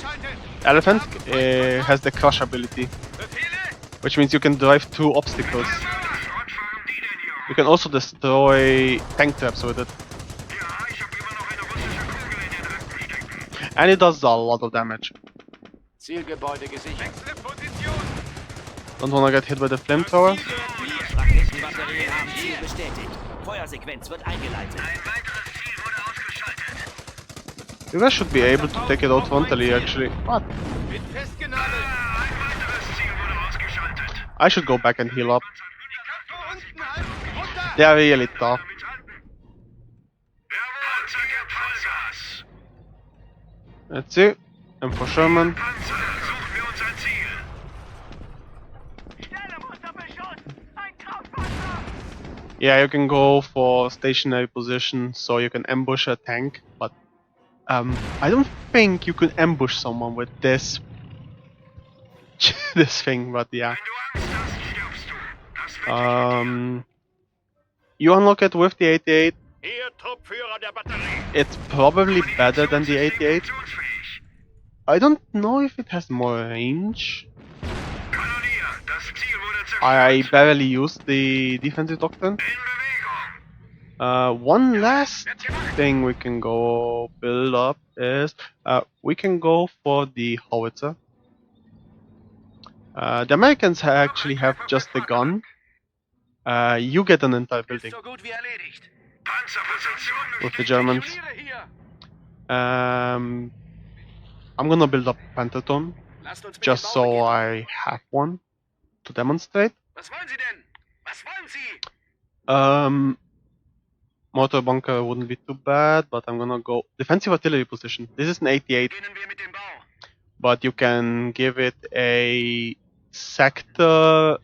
Elephant has the Crush ability, Befehle? which means you can drive 2 obstacles. Was fahren die denn hier? You can also destroy tank traps with it, Ja, ich hab immer noch eine russische Kugel in den Rippen stecken. and it does a lot of damage. Zielgebäude gesichert. Wechsle Position. Don't wanna get hit by the flamethrower. Raketenbatterien haben Ziel bestätigt. Feuersequenz wird eingeleitet. Ein weiteres Ziel wurde ausgeschaltet. You guys should be able to take it out frontally actually. What? Bin festgenagelt. Ein weiteres Ziel wurde ausgeschaltet. I should go back and heal up. Die Köpfe unten halten. Runter. They are really tough. Jawohl, Panzer gibt Vollgas. Let's see. And for Sherman. Panzer, suchen wir uns ein Ziel. Stellung unter Beschuss. Ein Kraftpanzer. Yeah, you can go for stationary position, so you can ambush a tank, but I don't think you could ambush someone with this this thing, but yeah. Wenn du Angst hast, stirbst du. Das wird You unlock it with the 88. Hier, Truppführer der Batterie. It's probably better than the 88. Funktionsfähig. I don't know if it has more range. Kanonier, das Ziel wurde zerstört. I barely used the defensive doctrine. In Bewegung. One last Wird's gemacht. thing we can go build up is we can go for the howitzer. The Americans actually have just the gun. You get an entire building So gut wie erledigt. Panzerposition. with the Germans. Pioniere hier. I'm gonna build up Pentaton Lasst uns mit just dem Bau so beginnen. I have one to demonstrate. Was wollen Sie denn? Was wollen Sie? Mortar bunker wouldn't be too bad, but I'm gonna go defensive artillery position. This is an 88, Beginnen wir mit dem Bau. but you can give it a sector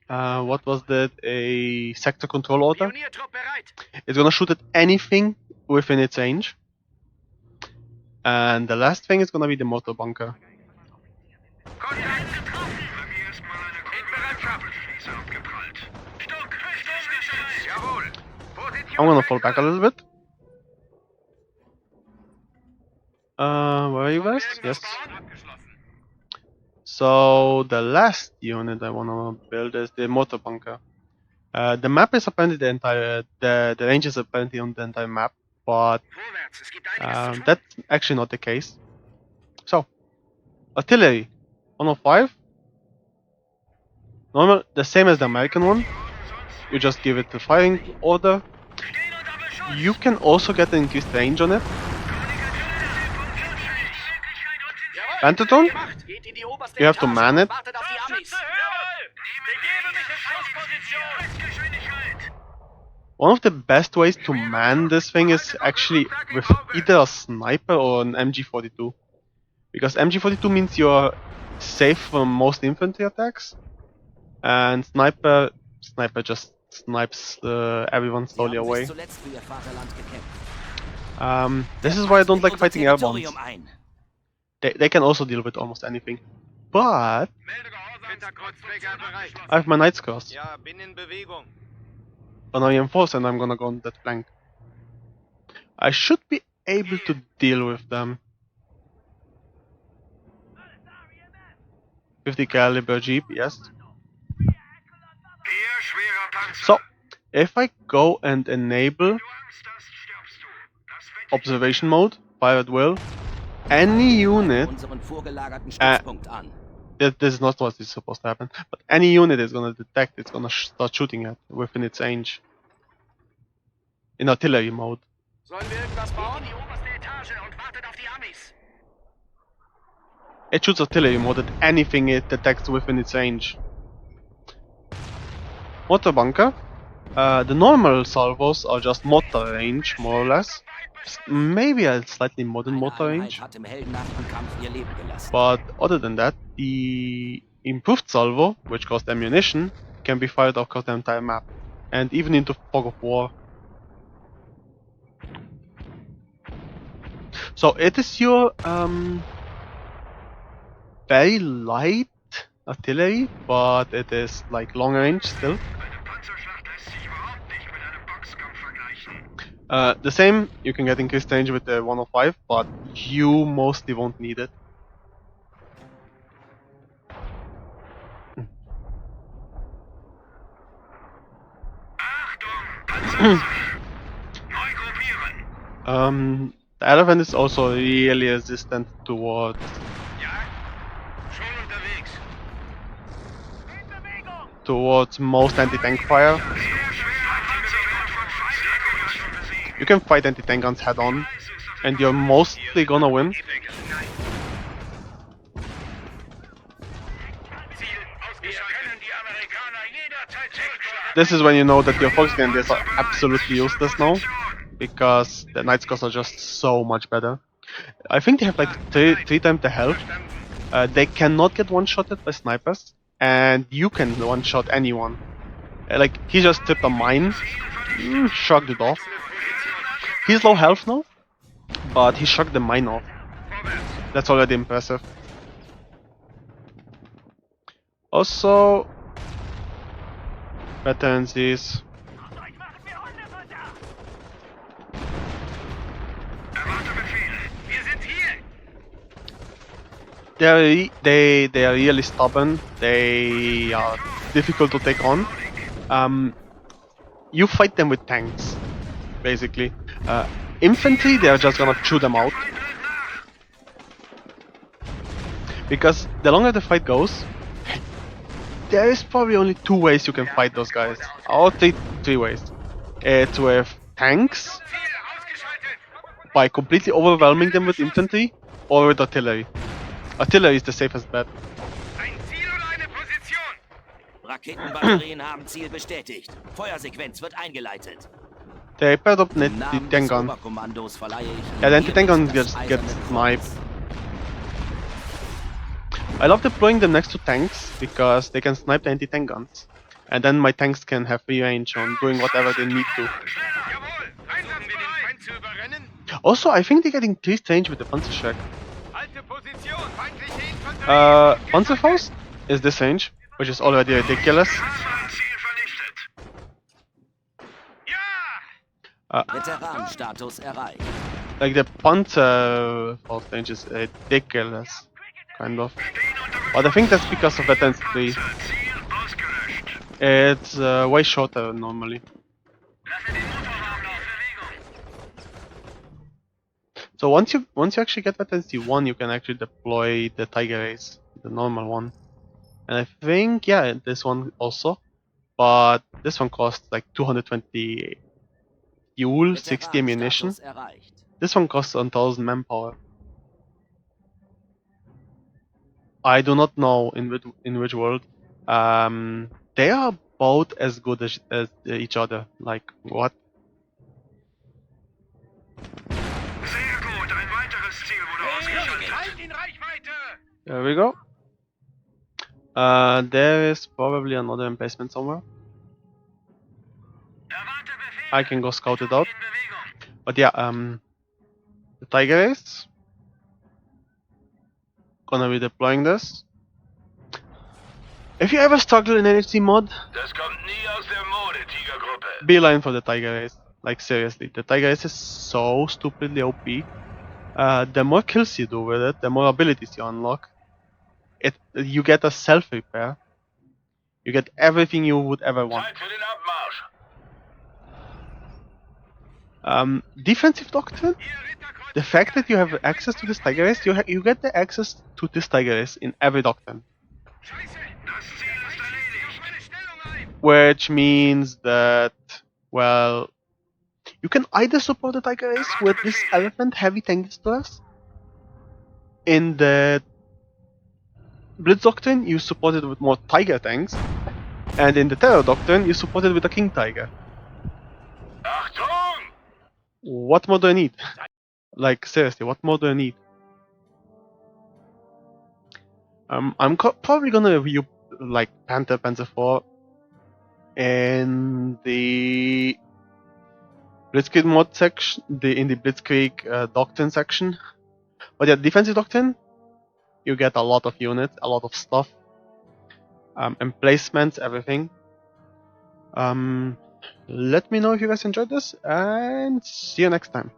what was that? A sector control order. Pioniertrupp bereit. It's gonna shoot at anything within its range. And the last thing is gonna be the mortar bunker. Kontakt getroffen. Bei mir ist mal eine Kugel abgeprallt. Sturmgeschütz. Jawohl. Position. I'm gonna fall back a little bit. Where are you guys? Yes. So the last unit I wanna build is the mortar bunker. The map is apparently the entire the range is apparently on the entire map, but Vorwärts, es gibt einiges zu tun. that's actually not the case. So artillery 105. Normal, the same as the American one. You just give it the firing order. You can also get an increased range on it. Jawohl, Pentaton? gemacht. Geht in die oberste You have to Etage man und it. wartet auf die Amis. Jawohl! Begebe mich in Schussposition! One of the best ways to man this thing is actually with either a sniper or an MG42. Because MG42 means you're safe from most infantry attacks. And sniper just snipes everyone Sie slowly haben away. sich zuletzt für ihr Vaterland gekämpft. This is why I don't like Unser fighting airborne. Territorium ein. They can also deal with almost anything. But Winterkreuzträger bereit. I have my Knight's Curse. Ja, bin in Bewegung. An reinforce and I'm gonna go on that flank. I should be able to deal with them. 50 caliber Jeep, yes. Hier schwerer Panzer. So, if I go and enable Du Angst hast, stirbst du. Das Wetter observation mode, fire at will, any unit, Unseren vorgelagerten Stützpunkt an. this is not what is supposed to happen, but any unit is gonna detect, it's gonna start shooting at within its range. In artillery mode. Sollen wir irgendwas bauen? In die oberste Etage und wartet auf die Amis. It shoots artillery mode at anything it detects within its range. Mortar bunker. The normal salvos are just mortar range, more or less. Maybe a slightly modern Eine mortar Einheit range. hat im heldenhaften Kampf ihr Leben gelassen. But other than that, the improved salvo, which costs ammunition, can be fired across the entire map. And even into fog of war. So it is your very light artillery, but it is like long range still. Eine Panzerschlacht lässt sich überhaupt nicht mit einem Boxkampf vergleichen. The same, you can get increased range with the 105, but you mostly won't need it. Achtung, Panzer! Neu gruppieren. The elephant is also really resistant towards Ja? Schon unterwegs. most anti-tank fire. Sehr schwerer Panzer wird von Feindjägern schon besiegt. You can fight anti-tank guns head on, and you're mostly gonna win. Ziel ausgeschaltet. Wir können die Amerikaner jederzeit zurückschlagen. This is when you know that your Fox Grenadiers are absolutely useless now, because the Night Scars are just so much better. I think they have like three times the health. They cannot get one-shotted by snipers, and you can one-shot anyone. Like, he just tipped a mine, shrugged it off. He's low health now, but he shrugged the mine off. That's already impressive. Also, veterancies. Erwarte Befehle. Wir sind hier. They are really stubborn. They are difficult to take on. You fight them with tanks, basically. Infantry, they are just gonna chew them out. Because the longer the fight goes, there is probably only two ways you can fight those guys. Or three ways. It's with tanks, Ziel ausgeschaltet. by completely overwhelming them with infantry, or with artillery. Artillery is the safest bet. Ein Ziel oder eine Position. Raketenbatterien haben Ziel bestätigt. Feuersequenz wird eingeleitet. They paired up Im the Namen tank des gun. Oberkommandos verleihe ich Yeah, the Ihnen anti-tank gun das gets eiserne sniped. Kreuz. I love deploying them next to tanks because they can snipe the anti-tank guns. And then my tanks can have free range on doing whatever they need to. Jawohl! Einsatzbereit! Feind zu überrennen? Also, I think they get increased range with the Panzerschreck. Halte Position! Feindliche Infanterie! Panzerfaust is this range, which is already ridiculous. Ziel vernichtet! Ja! Veteranenstatus erreicht. Like the Panzerfaust range is ridiculous, kind of. But I think that's because of Veterans 3. Ziel ausgelöscht! It's way shorter normally. Lasse den Motorraum auf Bewegung! So once you actually get Veterans 1, you can actually deploy the Tiger Ace, the normal one. And I think yeah, this one also, but this one costs like 220 fuel, 60 ammunition. Veteranenstatus erreicht. This one costs 1000 manpower. I do not know in which world. They are both as good as each other. Like what? Sehr gut! Ein weiteres Ziel wurde ausgeschaltet! Halt in Reichweite! There we go. There is probably another emplacement somewhere. Erwarte Befehle! I can go scout it out. In Bewegung! But yeah, the Tiger Ace gonna be deploying this. If you ever struggle in NHC mod, Das kommt nie aus der Mode, Tigergruppe! beeline for the Tiger Ace. Like seriously, the Tiger Ace is so stupidly OP. The more kills you do with it, the more abilities you unlock. You get a self repair. You get everything you would ever want. Zeit für den Abmarsch! Defensive Doctrine. The fact that you have access to this Tiger Ace, you get the access to this Tiger Ace in every Doctrine. Scheiße! Das Ziel ist erledigt! Meine Stellung ein! Which means that, well, you can either support the Tiger Ace with this Elephant Heavy Tank Distress. In the Blitz Doctrine, you support it with more Tiger tanks. And in the Terror Doctrine, you support it with a King Tiger. Achtung! What more do I need? Like, seriously, what more do I need? I'm probably gonna review, like, Panzer 4 in the Blitzkrieg mod section, in the Blitzkrieg Doctrine section. But yeah, Defensive Doctrine, you get a lot of units, a lot of stuff, emplacements, everything. Let me know if you guys enjoyed this, and see you next time.